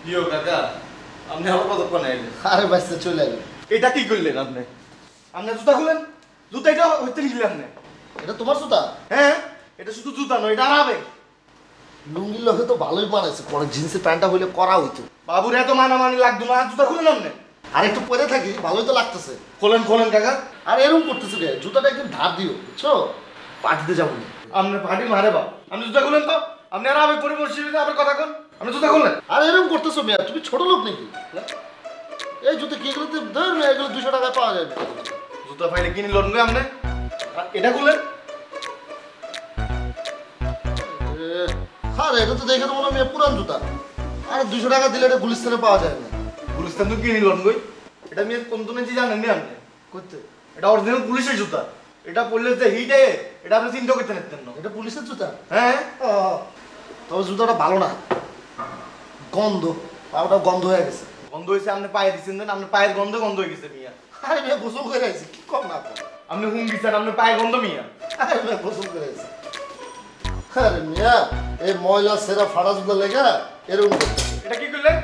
প্রিয় কাকা আপনি আমার কতক্ষণ আইলেন? আরে বাচ্চা চলে এলো। এটা কি করলেন আপনি? আপনি জুতা খুলেন, জুতা এটা হইতে নিলেন আপনি? এটা তোমার জুতা? হ্যাঁ, এটা শুধু জুতা নয়, এটা আরাবে। লুঙ্গির লোকে তো ভালোই বানাইছে, পরে জিন্সের প্যান্টটা হইলে করা হইতো। বাবুর এত মানামানি লাগতো না, জুতা খুলেন আপনি। আর একটু পরে থাকি, ভালোই তো লাগতেছে। খোলেন খোলেন কাকা। আর এরকম করতেছে কে? জুতাটা একটু ধার দিও, বুঝছো? পাঠিতে যাবো না। আপনি পাটি মারে বা, আপনি জুতা খুলেন তো। আপনি আরাবে পরে বসে আবার কথা কন, আপনি জুতা খুলেন। আর এরকম করতেছো মেয়া, তুমি ছোট লোক নাকি? এই জুতো কি এগুলোতে ধর না, এগুলো 200 টাকায় পাওয়া যাবে। জুতা ফাইলে কিনে লোন গো আপনি। আর এটা খুলেন। হ্যাঁ এটা তো দেখে তো মনে হয় পুরান জুতা। আর 200 টাকা দিলে এটা গুলিস্তানে পাওয়া যায় না। গুলিস্তান তো কিনে লোন গই। এটা আমি কোন তুনে জানেন নি আপনি? করতে এটা অরিজিনাল পুলিশের জুতা। এটা পরলে যে হিটে, এটা আপনি চিন্তা করতে পারতেন না। এটা পুলিশের জুতা? হ্যাঁ, তবে জুতাটা ভালো না, গন্ধ, পাওটা গন্ধ হয়ে গেছে। গন্ধ হয়েছে আপনি পায়ে দিচ্ছেন দেন, আপনার পায়ের গন্ধ গন্ধ হয়ে গেছে মিয়া। আরে মেয়ে গোসল করে আইছি, কি কম না কম। আপনি হুম দিচ্ছেন, আপনার পায়ে গন্ধ মিয়া। আরে মেয়ে গোসল করে আইছি। আরে মিয়া, এই ময়লা সেরা ফাড়া জুতা লেগা এরকম করতে। এটা কি করলেন?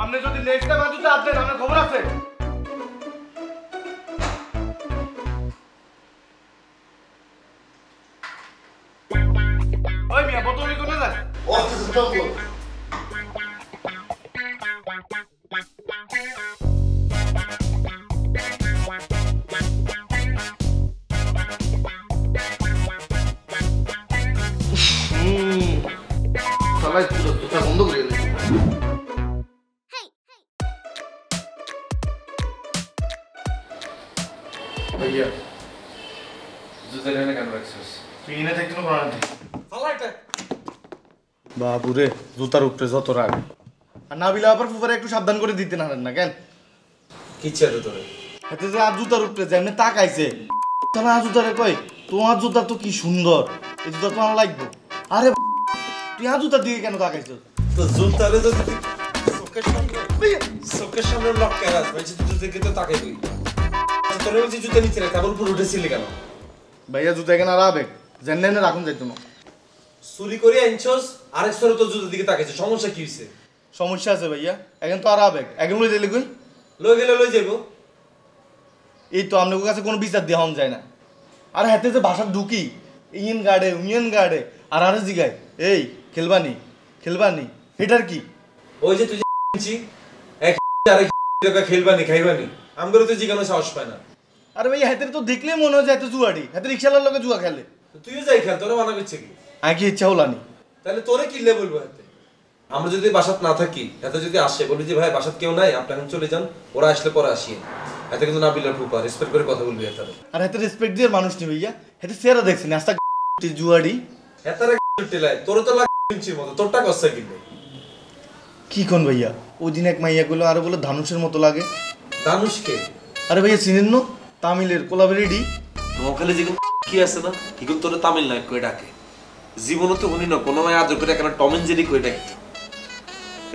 আপনি যদি নেক্সট টাইম জুতা আপনি আপনার খবর আছে? ওই মিয়া বোতল কোনে যান? ও জুতা বল। সবাই জুতা বন্ধ করে দিলেন। ভাইয়া জুতা এনে কেন রাখছিস? তুই এনে থাকতে না বানাতে। বাবুরে জুতার উপরে যত রাগ। আর নাবিলা আবার ফুফারে একটু সাবধান করে দিতে না না কেন? কি চাইতো তোরে? এতে যে আর জুতার উপরে যে এমনি তাকাইছে, তাহলে আর জুতারে কই তোমার জুতা তো কি সুন্দর, এই জুতা তো আমার লাগবে। আরে তুই আর জুতার দিকে কেন তাকাইছ? তো জুতারে তো চোখের সামনে লক্ষ্য রাখ ভাই, জুতো থেকে তো তাকাই তুই। তোর বলছি জুতা নিচে রাখ, আবার উপরে উঠেছিলি কেন? ভাইয়া জুতা এখানে আর আবেগ জেনে এনে রাখুন যাইতো না। চুরি করে আনছস, আরেক সরে তোর জুতার দিকে তাকাইছে, সমস্যা কি হইছে? সমস্যা আছে ভাইয়া, এখন তো আর আবেগ এখন লই যাইলে কই? লই গেলে লই যাইবো। এই তো আপনার কাছে কোনো বিচার দেওয়া যায় না। আর হাতে যে ভাষা ঢুকি ইন গাড়ে উইন গাড়ে আর আরে জিগায় এই খেলবানি খেলবানি এটার কি? ওই যে তুই যে আনছি এক আরেক টাকা খেলবানি খাইবানি, আমগরে তো জিগানো সাহস পায় না। আরে ভাই হাতের তো দেখলেই মনে হয় যে এত জুয়াড়ি, হাতে রিক্সাওয়ালার লোকে জুয়া খেলে। তুইও যাই খেল, তোরা মানা করছে কি? আর কি ইচ্ছা হলানি। তাহলে তোরে কিনলে বলবো হাতে? আমরা যদি বাসাত না থাকি, এত যদি আসে বলি যে ভাই বাসাত কেউ নাই, আপনি এখন চলে যান, ওরা আসলে পরে আসিয়ে। এতে কিন্তু নাবিলার ফুপা রেসপেক্ট করে কথা বলবি এত। আর হাতে রেসপেক্ট দিয়ে মানুষ নেই ভাইয়া, হাতে সেরা দেখছেন আস্তা জুয়াড়ি। এতারে টিলাই তোর তো লাগে ইঞ্চির মতো, তোরটা কষ্ট কিনবে। কি কোন ভাইয়া ওই দিন এক মাইয়া গুলো আরো বলে ধানুষের মতো লাগে। দানুষকে? আরে ভাইয়া চিনেন না তামিলের কোলাবেরিডি? নোয়াখালী যেগুলো কি আছে না, এগুলো তোর তামিল নয় কই ডাকে। জীবনে তো উনি না কোনো মায় আদর করে কেন টম এন্ড জেরি কই ডাকতো।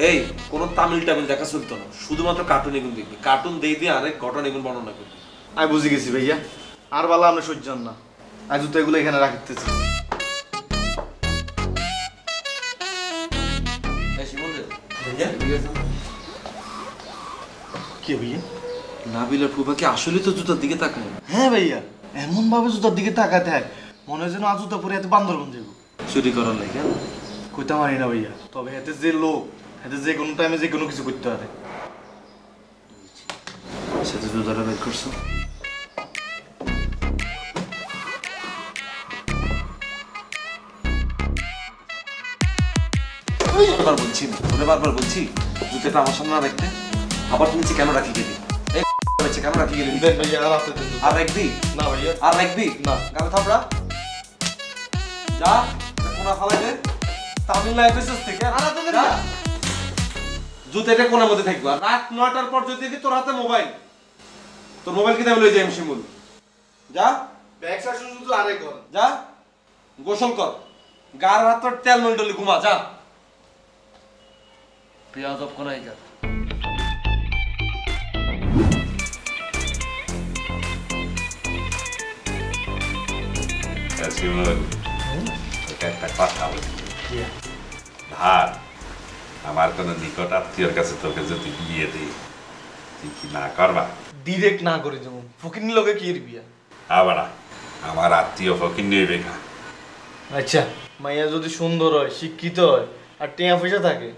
এই কোন তামিল টামিল দেখা চলতো না, শুধুমাত্র কার্টুন এগুলো দেখবি, কার্টুন দিয়ে দিয়ে আরেক ঘটনা এগুলো বর্ণনা করবি। আমি বুঝে গেছি ভাইয়া, আর বালা আমরা সহ্য না, আজ তো এগুলো এখানে রাখতেছি। কি ভাইয়া? নাবিলার ফুফাকে আসলে তো জুতার দিকে তাকায়। হ্যাঁ ভাইয়া, এমন ভাবে জুতার দিকে তাকাতে হয় মনে হয় যেন আজ জুতা পরে এত বান্দরবন যাবো। চুরি করার লাগে কইতে পারি না ভাইয়া, তবে এতে যে লোক এতে যে কোনো টাইমে যে কোনো কিছু করতে পারে। সাথে জুতাটা বের করছো? বারবার বলছি তোরে বারবার বলছি জুতাটা আমার সামনে রাখতে, আবার তুমি কেন রাখি গেলি? এই কেন রাখি গেলি? দেন ভাইয়া আর আপনি দেন। আর রাখবি না ভাইয়া, আর রাখবি না। গালে থাপড়া যা, কোনা ফালাই দে। তামিল না এপিসোড থেকে যা। জুতাটা কোনার মধ্যে থাকবে। আর রাত 9টার পর যদি দেখি তোর হাতে মোবাইল, তোর মোবাইল কি দাম লই যাই শিমুল। যা ব্যাগ শাসন শুধু আরে কর। যা গোসল কর, গার হাত তোর তেল মন্ডলি ঘুমা যা। পেয়াদব কোনাই যা। একটা কথা বলি, ধার আমার কোনো নিকট আত্মীয়র কাছে তোকে যদি বিয়ে দিই তুই কি না করবা? ডিরেক্ট না করে দেবো, ফকিনি লোকে কি এর বিয়া? আবার আমার আত্মীয় ফকির নিয়ে বেকা। আচ্ছা, মাইয়া যদি সুন্দর হয়, শিক্ষিত হয় আর টিয়া পয়সা থাকে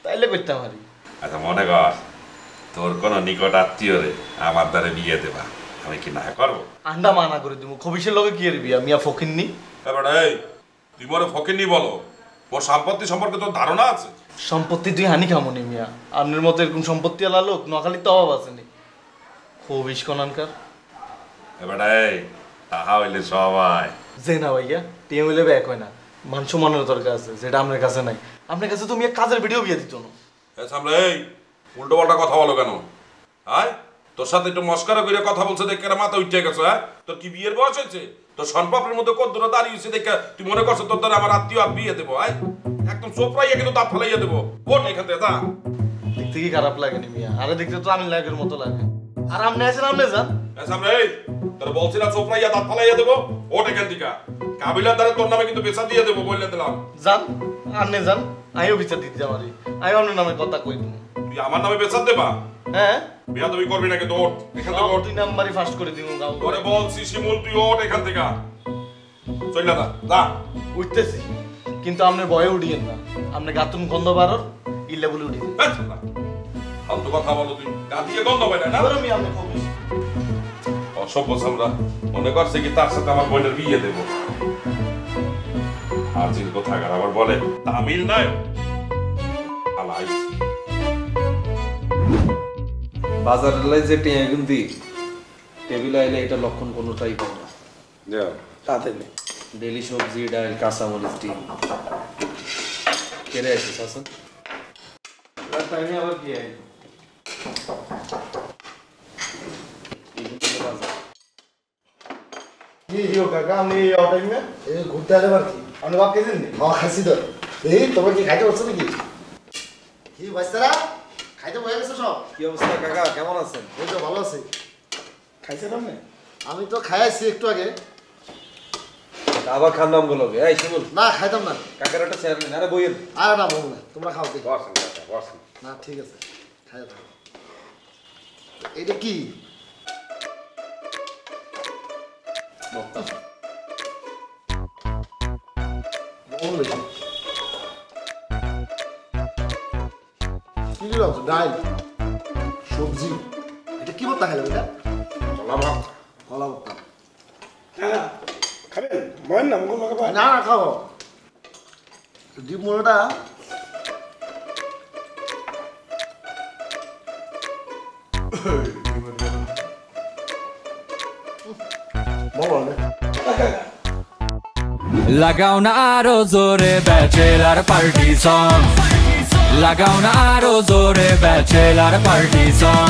তাইলে করতাম হারি। আচ্ছা মনে কর তোর কোনো নিকট আত্মীয়রে আমার দ্বারে বিয়ে দেবা, আমি কি না করবো? আন্ডা মানা করে দেবো, খবিসের লোকে কি এর বিয়া? মিয়া ফকিন্নি। এবার এই তুই মনে ফকির নি বলো, ওর সম্পত্তি সম্পর্কে তোর ধারণা আছে? সম্পত্তি তুই হানি খামনি মিয়া, আপনার মতো এরকম সম্পত্তি আলা লোক নোয়াখালীর তো অভাব আসেনি। খবিস কনানকার। এবার এই তাহা হইলে সবাই যে না ভাইয়া, টিয়া হইলে ব্যাক হয় না, মান সম্মানের দরকার আছে, যেটা আপনার কাছে নাই। আপনার কাছে তো মিয়া কাজের ভিডিও বিয়ে দিত না। সামনে এই উল্টো পাল্টা কথা বলো কেন? আয় তোর সাথে একটু মস্কারা করে কথা বলছে দেখে মাথা উঠে গেছে। হ্যাঁ তোর কি বিয়ের বয়স হয়েছে? তোর সনপাপের মধ্যে কত দূরে দাঁড়িয়েছে দেখে তুই মনে করছো তোর দ্বারা আমার আত্মীয় আর বিয়ে দেবো? আয় একদম চোপড়াইয়া কিন্তু দাঁত ফেলাইয়া দেবো। ওঠ এখান থেকে যা। দেখতে কি খারাপ লাগেনি মিয়া? আরে দেখতে তো আমি লাগের মতো লাগে। আর আপনি আছেন, আপনি যান। সামনে এই তোর বলছি না চোপড়াইয়া দাঁত ফেলাইয়া দেবো। ওঠ এখান থেকে। কাবিলার দ্বারা তোর নামে কিন্তু বেচা দিয়ে দেবো বললে দিলাম। যান, আপনি যান, আমিও বিচার দিতে যাবারি। আমি আপনার নামে কথা কই দিন। তুই আমার নামে বেচা দেবা? হ্যাঁ, বিয়া তুমি করবি নাকি? তো ওঠ এখান থেকে। ওঠ। 2 নাম্বারই ফাস্ট করে দিন গাও। তোরে বলছি শিমুল তুই ওঠ এখান থেকে। চল না যা। উঠতেছি, কিন্তু আপনার ভয়ে উঠিয়েন না। আপনি গাতুন গন্ধ বারর ইল্লে বলে উঠি। ফালতু কথা বলো তুই। গা দিয়ে গন্ধ পাই না? আমি আপনি খবিস। অসভ্য আমরা মনে করছে কি তার সাথে আমার বোনের বিয়ে দেব। আর যে কথা আবার বলে তামিল নাই আলাইস। বাজারের লাই যে টিয়া গুন্দি টেবিল আইলে এটা লক্ষণ কোনোটাই পাই না। তাতে নেই। ডেলি সবজি ডাল কাঁচামরিচ ডিম কেড়ে আসিস আসেন। টাইমে আবার কি আই? কি হিও কাকা, আমি এই টাইমে এই ঘুরতে আসে আর কি? আপনি বাপ কেছেন নি? খাসি তো। এই তোমরা কি খাইতে পারছো নাকি? কি বাচ্চারা খাইতে বয়ে গেছো সব? কি অবস্থা কাকা, কেমন আছেন? এই তো ভালো আছি। খাইছেন আপনি? আমি তো খাইছি একটু আগে। আবার খান নাম বলো এই শিমুল, না খাইতাম না। কাকার একটা চেয়ার নেন। আরে বইয়েন। আর না বউ না, তোমরা খাও দেখি। বসেন কাকা বসেন। না ঠিক আছে, খাইয়া থাকো। এটা কি? কি দিলাম তো? ডাল, সবজি। এটা কি বলতে খেলাম? এটা কলা ভর্তা। খাবেন? ময়েন না মুখ মাখা না না খাবো। ডিম মোড়াটা বলো না। লাগাও না আরো জোরে ব্যাচেলার পার্টি সং, লাগাও না আরো জোরে ব্যাচেলার পার্টি সং।